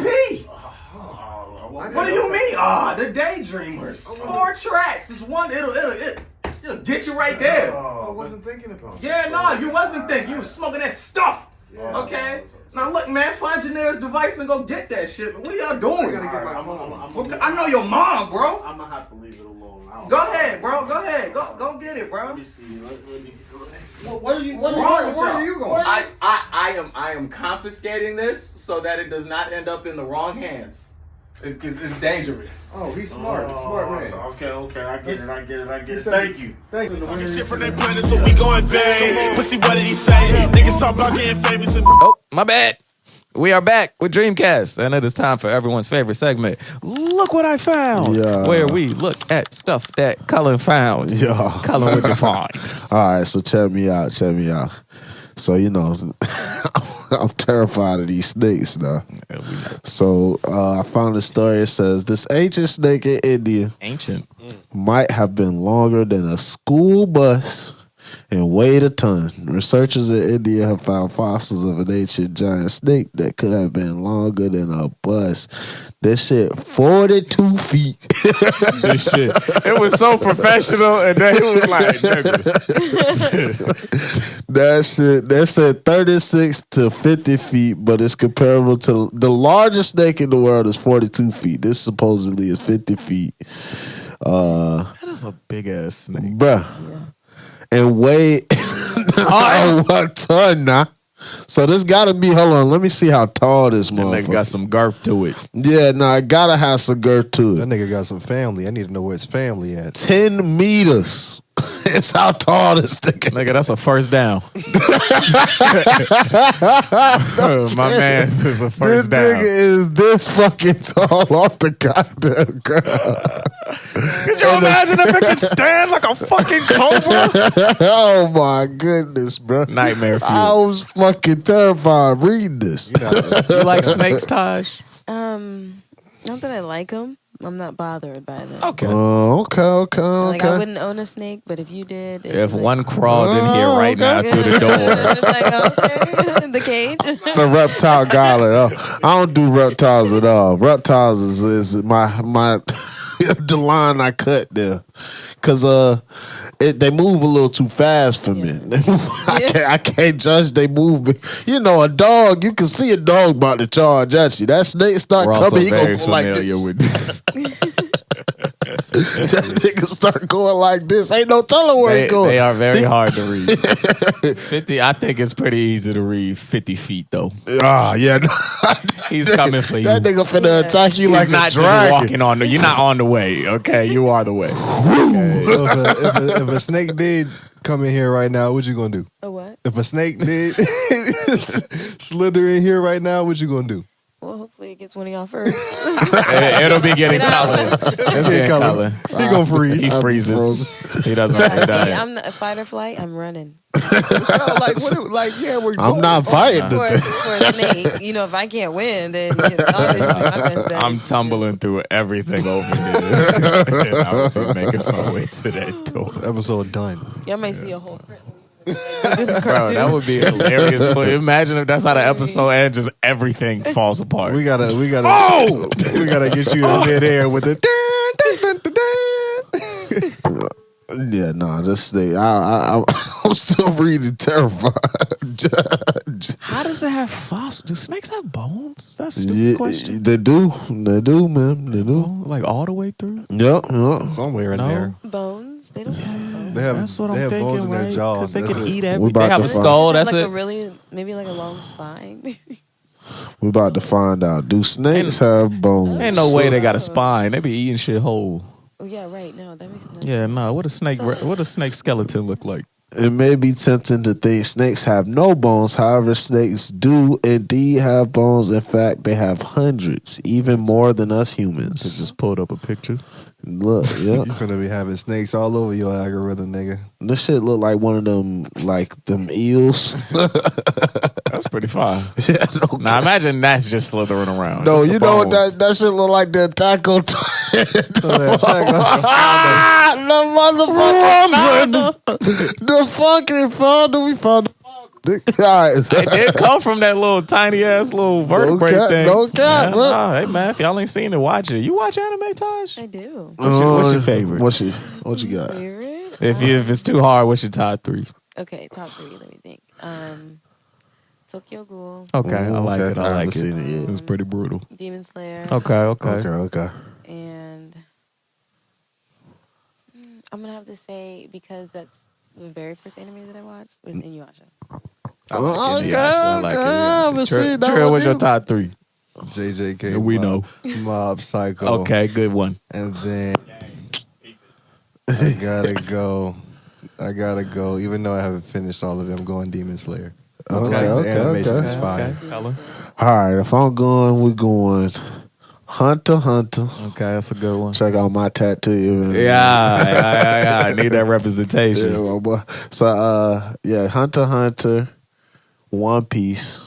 What do you mean? The Daydreamers. 4 tracks. It's one. It'll get you right there. I wasn't thinking about it. Yeah, no, you wasn't thinking. You was smoking that stuff. Yeah, okay? Now look, man, find your nearest device and go get that shit. What are y'all doing? I gotta get my phone. I know your mom, bro. I'm gonna have to leave it alone. Go ahead, bro. Go ahead. Go get it, bro. Let me see. Let me. Where are you Where going? are you going? I am confiscating this so that it does not end up in the wrong hands. It's dangerous. Oh, he's smart. Smart man. Okay. I get it. Thank you. Thank you. Talking shit from their planet, so we go in vain. Pussy, what did he say? Niggas talk about getting famous and Oh, my bad. We are back with Dreamcast, and it is time for everyone's favorite segment. Look what I found. Yeah. Where we look at stuff that Cullen found. Yeah. Cullen, what'd you find? All right, so check me out. So, I'm terrified of these snakes now. So, I found a story. It says, this ancient snake in India Ancient. might have been longer than a school bus and weighed a ton. Researchers in India have found fossils of an ancient giant snake that could have been longer than a bus. This shit, 42 feet. This shit. It was so professional, and then it was like, nigga. That shit, they said 36 to 50 feet, but it's comparable to the largest snake in the world is 42 feet. This supposedly is 50 feet. That is a big ass snake. Bruh. And weigh a ton now. So this gotta be, hold on, let me see how tall this That motherfucker. nigga got some girth to it. Yeah, no, I gotta have some girth to That it. nigga got some family. I need to know where his family at. 10 meters. It's how tall this nigga. Nigga, that's a first down. My man is a This first down. nigga is this fucking tall off the goddamn ground. Could you imagine if it could stand like a fucking cobra? Oh my goodness, bro. Nightmare I fuel. was fucking terrified reading this. You like snakes, Tahj? Not that I like them. I'm not bothered by them. Okay. Okay. Like I wouldn't own a snake, but if you did, If one crawled in here right now through the door. like okay, the cage. The reptile guy at all. I don't do reptiles at all. Reptiles is my the line I cut there, cause they move a little too fast for me. I can't judge they movement. You know, a dog, you can see a dog about to charge at you. That snake start We're also coming, he very gonna go like familiar this. with this. That nigga start going like this. Ain't no telling where he going. They are very hard to read. 50, I think it's pretty easy to read 50 feet, though. Yeah. He's coming for you. That nigga finna attack you He's like not a dragon. just walking on the. You're not on the way, okay? You are the way. Okay. So if a snake did come in here right now, what you gonna do? A what? If a snake did slither in here right now, what you gonna do? Well, hopefully it gets one of y'all first. It'll be getting Cullen. That's it, Cullen. He gonna freeze. He freezes. He doesn't. I'm not, fight or flight. I'm running. I'm not fighting. For a snake, if I can't win, then my best bet. I'm tumbling through everything over there. And I'll be making my way to that door. Episode done. Y'all might see a whole print. Bro, that would be hilarious. Imagine if that's how the episode ends, just everything falls apart. We gotta Oh! we gotta get you in midair with the Yeah, no, this thing. I'm still reading terrified. How does it have fossils? Do snakes have bones? That's a stupid question. They do, man. They do. Like all the way through? Yep. somewhere in No. there. Bones? They don't have bones. That's what they I'm have thinking, bones in their right? jaws. Because they That's can it. eat We everything. about They have to a find- skull. That's like it. maybe like a long spine. We about to find out. Do snakes have bones? Ain't no way they got a spine. They be eating shit whole. Oh yeah, right. No, that makes sense. Yeah, no. What a snake skeleton look like? It may be tempting to think snakes have no bones. However, snakes do indeed have bones. In fact, they have hundreds, even more than us humans. Just pulled up a picture. Look, yeah. You gonna be having snakes all over your algorithm, nigga. This shit look like one of them, like them eels. That's pretty fine. Now imagine that's just slithering around. No, Just the you know what bones. that shit look like? The taco. The motherfucker. The fucking founder. We found the founder. All right. It did come from that little tiny ass little vertebrae cap, thing. no cap, Yeah, bro. nah, hey man, if y'all ain't seen it, watch it. You watch anime, Tahj? I do. What's your favorite? What you got? Favorite? If it's too hard, what's your top 3? Okay, top 3. Let me think. Tokyo Ghoul, Okay, I like it. I haven't like seen it it. yet. It's pretty brutal. Demon Slayer, Okay. Okay. and I'm gonna have to say because that's the very first anime that I watched was Inuyasha. I like Okay, Inuyasha. I like okay, but see, Inuyasha. that Trill, one what's your is- top 3? JJK. We know. Mob Psycho. Okay, good one. And then I gotta go. Even though I haven't finished all of it, I'm going Demon Slayer. Okay, The animation okay. is fire. Color. All right, if I'm going, we're going Hunter x Hunter. Okay, that's a good one. Check out my tattoo. Yeah. I need that Yeah, representation. my boy. So, Hunter x Hunter, One Piece,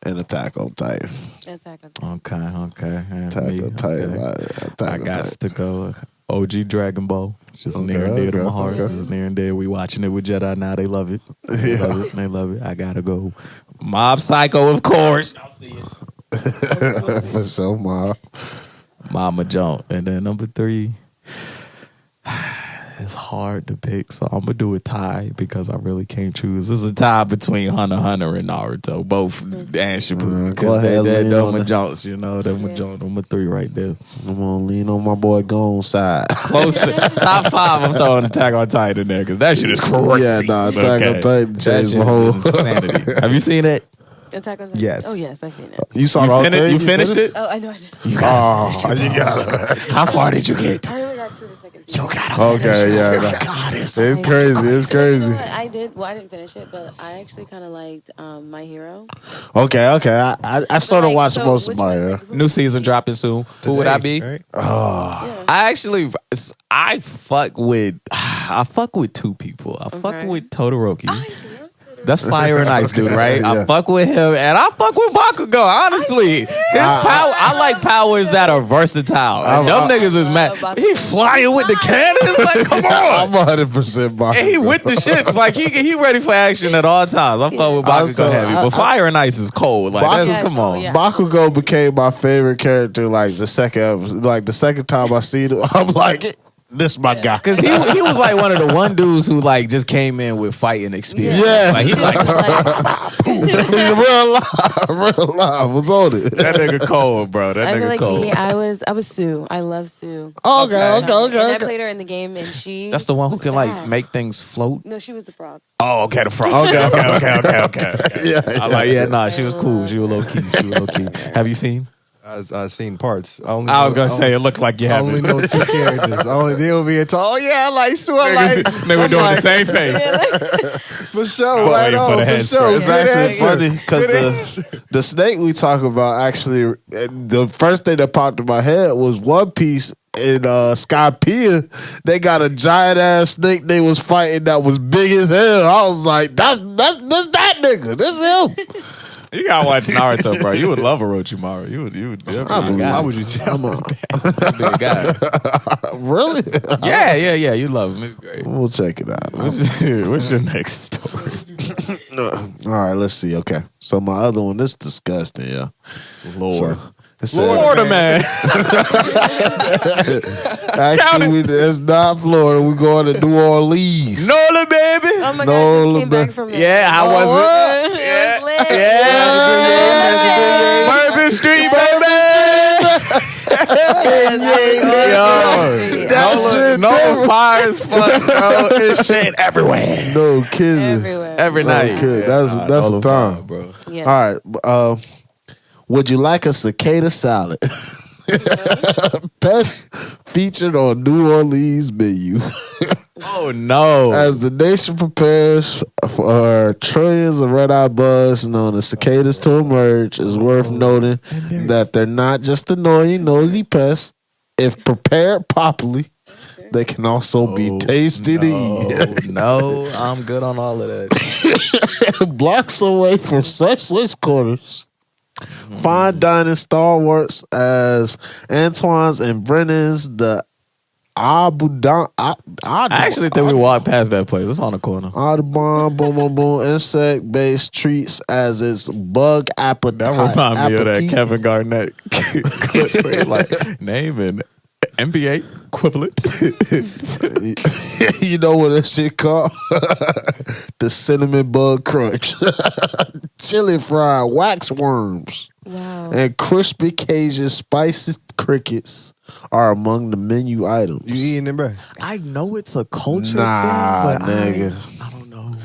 and Attack on Titan. Attack on Titan. Okay. Yeah, Attack me, on Titan. okay. Attack I on got Titan. to go OG Dragon Ball. It's just near and dear to my heart. It's just near and dear. We watching it with Jedi now. They love it. They love it. I gotta go. Mob Psycho, of course. Y'all see it. For sure, Mom. Mama Jump. And then number 3. It's hard to pick, so I'm gonna do a tie because I really can't choose. This is a tie between Hunter x Hunter and Naruto, both and Shippuden. Go ahead, They're lean on my it. Jones, you know. They're my Jones. Number 3 right there. I'm gonna lean on my boy Gone side. Close top 5. I'm throwing Attack on Titan in there because that shit is crazy. Yeah, nah, Attack on Titan That changed shit my whole. is insanity. Have you seen it? Attack on Titan. Yes. Oh yes, I've seen it. You saw the whole thing? You finished it? Oh, I know I did. You got it. How far did you get? I only got to the second season. Okay, yeah. It's crazy. It's You know crazy. what? I did. Well, I didn't finish it, but I actually kind of liked My Hero. Okay. I sort of Like, watched so most of which my one- hair. New season dropping soon. Who would I be? Right? Yeah. I fuck with 2 people. I fuck Okay. with Todoroki. I do. That's Fire and Ice dude, right? Yeah. I fuck with him, and I fuck with Bakugo. Honestly, his power. I like powers that are versatile. And them niggas is mad. Bakugo. He flying with the cannons. Like, come I'm on. 100% Bakugo. And he with the shits. Like he ready for action at all times. I fuck with Also, Bakugo heavy, but Fire and Ice is cold. Like, that's, Yes, come on. yeah. Bakugo became my favorite character. Like the second time I seen it, I'm like, this my guy. Cause he was like one of the one dudes who like just came in with fighting experience. Yeah. Like he like real life was on it. that nigga cold, bro. That I feel nigga like cold. me. I was Sue. I love Sue. Okay. And I played her in the game, and she. That's the one who was can like bad. make things float. No, she was the frog. Oh, okay, the front. Okay. Yeah. I like, nah, she was cool. She was low key. Have you seen? I've seen parts. I was gonna say it looked like you I haven't. only know 2 characters. They'll be a tall. Oh yeah, I like Sue. I like. They were doing the same face. For sure. was Right waiting for on. the For head sure. It's Good actually answer. funny because the snake we talk about actually, the first thing that popped in my head was One Piece in Skypiea. They got a giant ass snake they was fighting that was big as hell. I was like, that's that nigga. That's him. You gotta watch Naruto, bro. You would love Orochimaru. You would. Why Would you tell me? Big guy. Really? Yeah. You love him. It's great. We'll check it out. What's your next story? All right, let's see. Okay, so my other one, this is disgusting. Yeah, Lord. So, it says- Florida man. Actually, it's not Florida. We're going to New Orleans. Nola, baby. Oh my No, god! I just came but- back from there. Yeah, how was it? It was lit. Yeah. Bourbon Street, baby. Yo, That shit no fire as fuck, bro. It's shit everywhere. No kidding. Everywhere. Every night. Okay, that's Nola the time. fire, bro. Yeah. All right. Would you like a cicada salad? Best featured on New Orleans menu. Oh no. As the nation prepares for trillions of red-eye bugs known as cicadas to emerge, it's worth noting that they're not just annoying, nosy pests. If prepared properly, they can also be tasty to eat. No, I'm good on all of that. Blocks away from such rich quarters. Fine dining stalwarts as Antoine's and Brennan's, the I actually think we walked past that place. It's on the corner. Audubon, boom, insect-based treats as its bug appetite. That remind me of that appetite. Kevin Garnett clip where he like name an NBA equivalent. You know what that shit called? The cinnamon bug crunch. Chili fried wax worms. Wow. And crispy Cajun spicy crickets are among the menu items. You eating it, bro? I know it's a culture Nah, thing, but nigga. I don't know.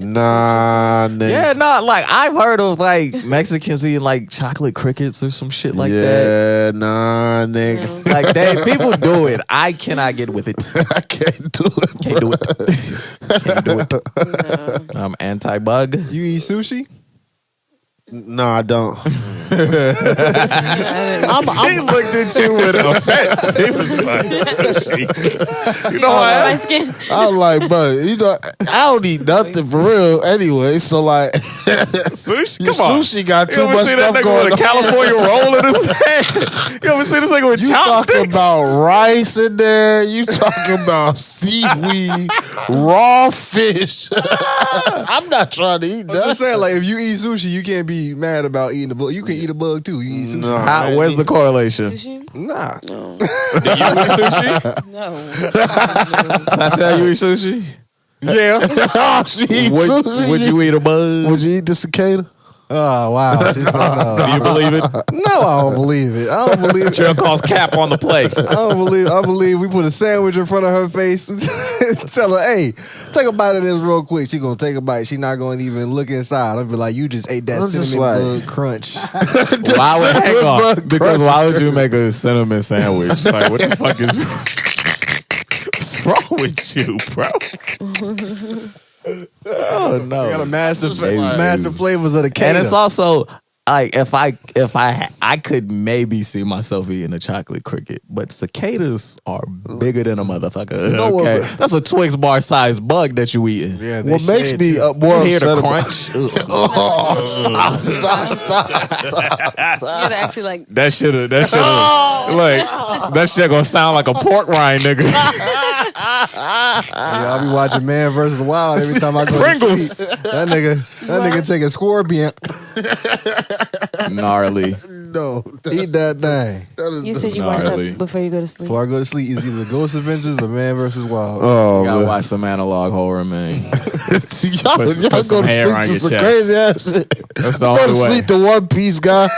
Nah, nigga. Yeah, not like I've heard of like Mexicans eating like chocolate crickets or some shit like that. Yeah, nah, nigga. Like people do it. I cannot get with it. I can't do it. Can't do it. Can't do it. I'm anti-bug. You eat sushi? No, I don't. He looked at you with offense. He was like, sushi. You know My what? skin. I was like, bro, you know, I don't eat nothing for real anyway. So like, Sushi? your Come on. sushi got You too ever much see that stuff nigga going with a on. California roll in his hand? You ever see this nigga with You talking chopsticks? about rice in there? You talking about seaweed, raw fish? I'm not trying to eat I'm that. just saying, like, if you eat sushi, you can't be mad about eating the bug. You can eat a bug too. You eat sushi? No. Where's the correlation? Sushi? Nah. No. Do you eat sushi? No. Tasha, you eat sushi? Yeah. She eats sushi. Would you eat a bug? Would you eat the cicada? Oh wow. She's like, Do you believe it? no, I don't believe it. I don't believe it. Jill calls cap on the play. I believe we put a sandwich in front of her face. Tell her, hey, take a bite of this real quick. She gonna take a bite. She not gonna even look inside. I'll be like, you just ate that I'm just cinnamon like- bug crunch. Why would hang on? Because why would you make a cinnamon sandwich? Like, what the fuck is what's wrong with you, bro? Oh no! We got a master Baby. flavors of the cake. And it's also like if I could maybe see myself eating a chocolate cricket, but cicadas are bigger than a motherfucker. know what, Okay, but- that's a Twix bar sized bug that you eating. yeah, they What makes shade me too. more You hear the upset about crunch? stop. You gotta actually like. That shit, like that shit gonna sound like a pork rind, nigga. Yeah, I'll be watching Man vs. Wild every time I go Pringles. to sleep. That nigga take a scorpion, Gnarly. No, eat that thing. that is You said you No, watch really. that before you go to sleep. Before I go to sleep, it's either Ghost Adventures or Man vs. Wild. Oh You gotta man, watch some analog horror, man. y'all put go to some hair sleep on to your some chest. crazy ass shit. That's the Go to only way. sleep to One Piece, guy.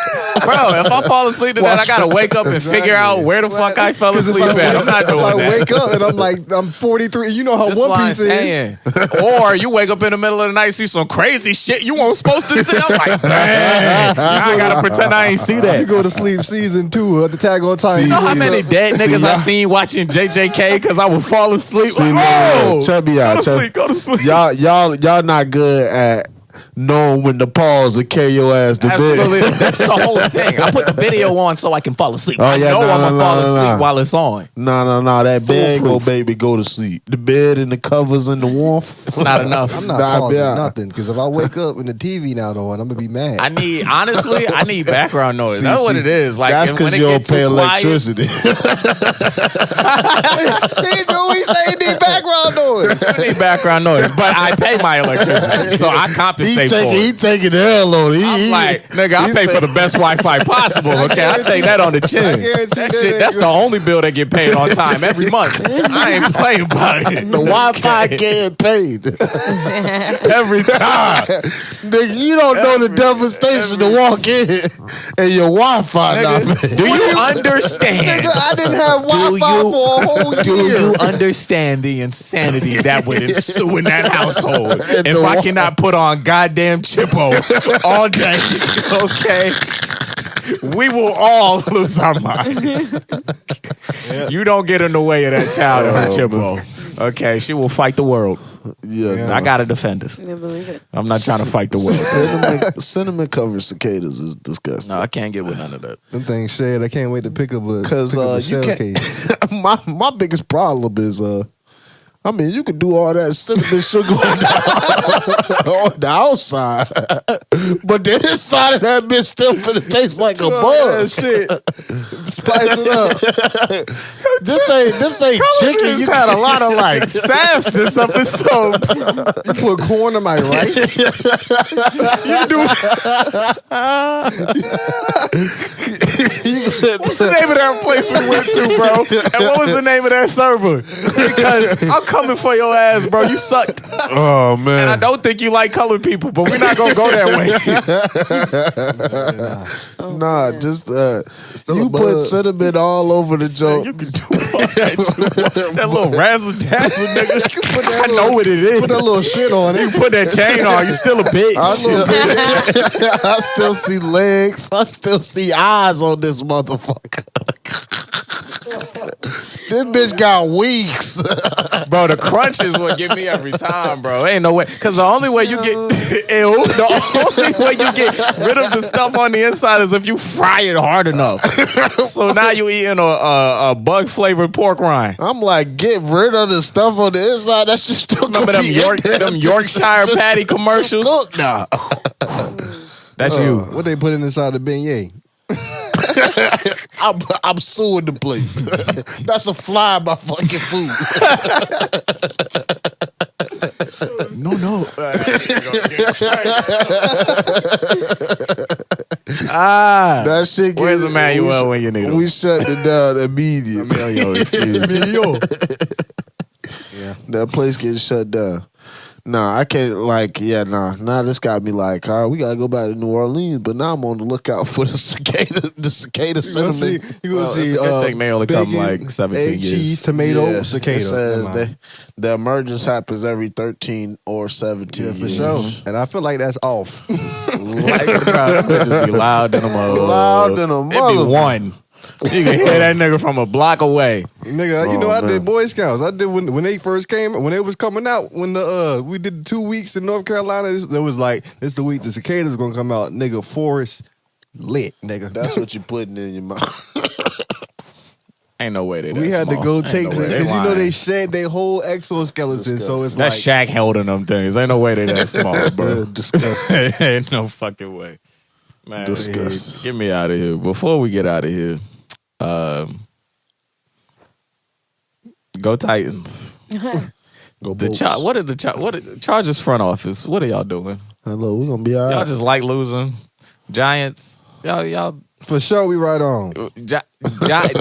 Bro, if I fall asleep to that, I gotta wake up and figure out where the fuck I fell asleep at. I'm not doing I that. wake up and I'm like, I'm 43. You know how That's One what I'm Piece is. saying. Or you wake up in the middle of the night, see some crazy shit you weren't supposed to see. I'm like, damn. Now I gotta pretend I ain't see that. You go to sleep season 2 at the Tag on Time. You know how many dead niggas I y'all- seen watching JJK because I would fall asleep? See, Like, look, oh, chubby go out, to chubby. sleep, go to sleep. Y'all not good at knowing when to pause and carry your ass to Absolutely, bed. that's the whole thing. I put the video on so I can fall asleep. Oh, I yeah, know no, I'm gonna no, fall no, no, asleep no. while it's on. No. That bed go, Foolproof. baby, go to sleep. The bed and the covers and the warmth. It's not enough. I'm not Nah, pausing yeah. nothing because if I wake up and the TV not on, I'm gonna be mad. I need background noise. That's what it is. Like that's when because it you don't gets too pay quiet- electricity. He knew he said he need background noise. I need background noise, but I pay my electricity, so I compensate for he it. taking the L on it. I'm like, nigga, I pay for the best Wi-Fi possible. Okay, I take that on the chin. guarantee That's the only bill that get paid on time every month. I ain't playing about it. the Wi-Fi getting paid Every time. Nigga, you don't know the devastation to walk in and your Wi-Fi not Nigga, paid. do you understand? Nigga, I didn't have Do Wi-Fi you- for a whole Do year. you understand the insanity that would ensue in that household And if the I wa- cannot put on goddamn Chippo all day? Okay, we will all lose our minds. You don't get in the way of that child and her Chippo. Okay, she will fight the world. Yeah, I gotta defend us. I believe it. I'm not trying to fight the world. cinnamon covered cicadas is disgusting. No, I can't get with none of that. Them things shade. I can't wait to pick up a Because you shell can't. case. my biggest problem is I mean, you could do all that cinnamon sugar on the outside, but the inside of that bitch still finna taste like a bug. Shit. Spice it up. This ain't chicken. You had a lot of like sass this episode. You put corn in my rice? You What's the name of that place we went to, bro? And what was the name of that server? Because I'm coming for your ass, bro. You sucked. Oh man. And I don't think you like colored people, but we're not gonna go that way. Nah, just you put cinnamon all over the joke. You can do all that. That little razzle dazzle, nigga. I know what it is. Put that little shit on You it. put that chain on, you still a bitch. I still see legs. I still see eyes on this motherfucker. This bitch got weeks. Bro, the crunch is what get me every time, bro. Ain't no way. Because the only way you get the only way you get rid of the stuff on the inside is if you fry it hard enough. So now you eating a bug flavored pork rind. I'm like, get rid of the stuff on the inside. That shit still Remember gonna them be in there. Yorkshire patty commercials? Cook now. That's you. What they put inside the beignet? I'm suing the place. That's a fly by fucking food. No. That shit. Where's Emmanuel when you need him? We shut it down immediately. Yo, excuse me. That place getting shut down. Nah, I can't. Now this got me like, all right, we gotta go back to New Orleans. But now I'm on the lookout for the cicada cinnamon. You gonna see? Good thing they only come bacon, like 17 egg, years. cheese, tomato, Yeah, cicada. It says Never mind. the emergence happens every 13 or 17 Yeah, for years. sure. And I feel like that's off. Like, bro, them bitches be loud than a mother. Loud than a It be mother. one. You can hear that nigga from a block away. Nigga, you Oh, know I man. did Boy Scouts. I did when they first came, when they was coming out. When we did 2 weeks in North Carolina, there was like this the week the cicadas gonna come out. Nigga, forest lit. Nigga, That's what you putting in your mouth. Ain't no way they that we had to small. go Ain't take no way because you know lying. they shed their whole exoskeleton, so it's That like Shaq held in them things. Ain't no way they that small, bro. Disgusting. Ain't no fucking way. Man, Disgusting. get me out of here. Before we get out of here, go Titans. Go The Bulls. what are the Chargers front office? What are y'all doing? Hello, we gonna be all Y'all right. just like losing. Giants. Y'all. for sure. We right on.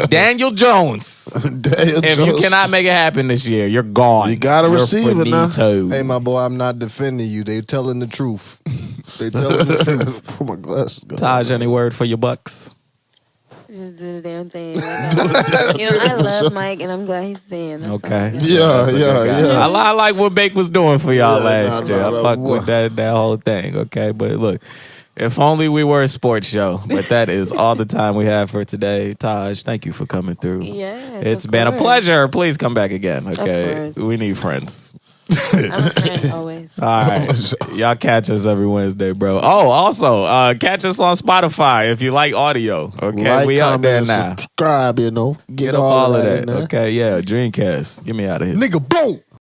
Daniel Jones. Daniel If you Jones. cannot make it happen this year, you're gone. You gotta You're receive it now. finito. Hey, my boy, I'm not defending you. They telling the truth. They telling the truth. Put my glasses. Go. Tahj, any word for your Bucks? Just do the damn thing. I love Mike, and I'm glad he's saying that. Okay. Yeah, That's a good guy. yeah. I like what Bake was doing for y'all last year. I fuck boy. with that whole thing. Okay, but look, if only we were a sports show. But that is all the time we have for today. Tahj, thank you for coming through. Yes, It's of been a course. pleasure. Please come back again. Okay, course. we need friends. I'm a friend always. All right. Y'all catch us every Wednesday, bro. Oh, also, catch us on Spotify if you like audio. Okay, Like, we out there comment, now. Subscribe, Get up all of that. in there. Okay, yeah, Dreamcast. Get me out of here. Nigga, boom.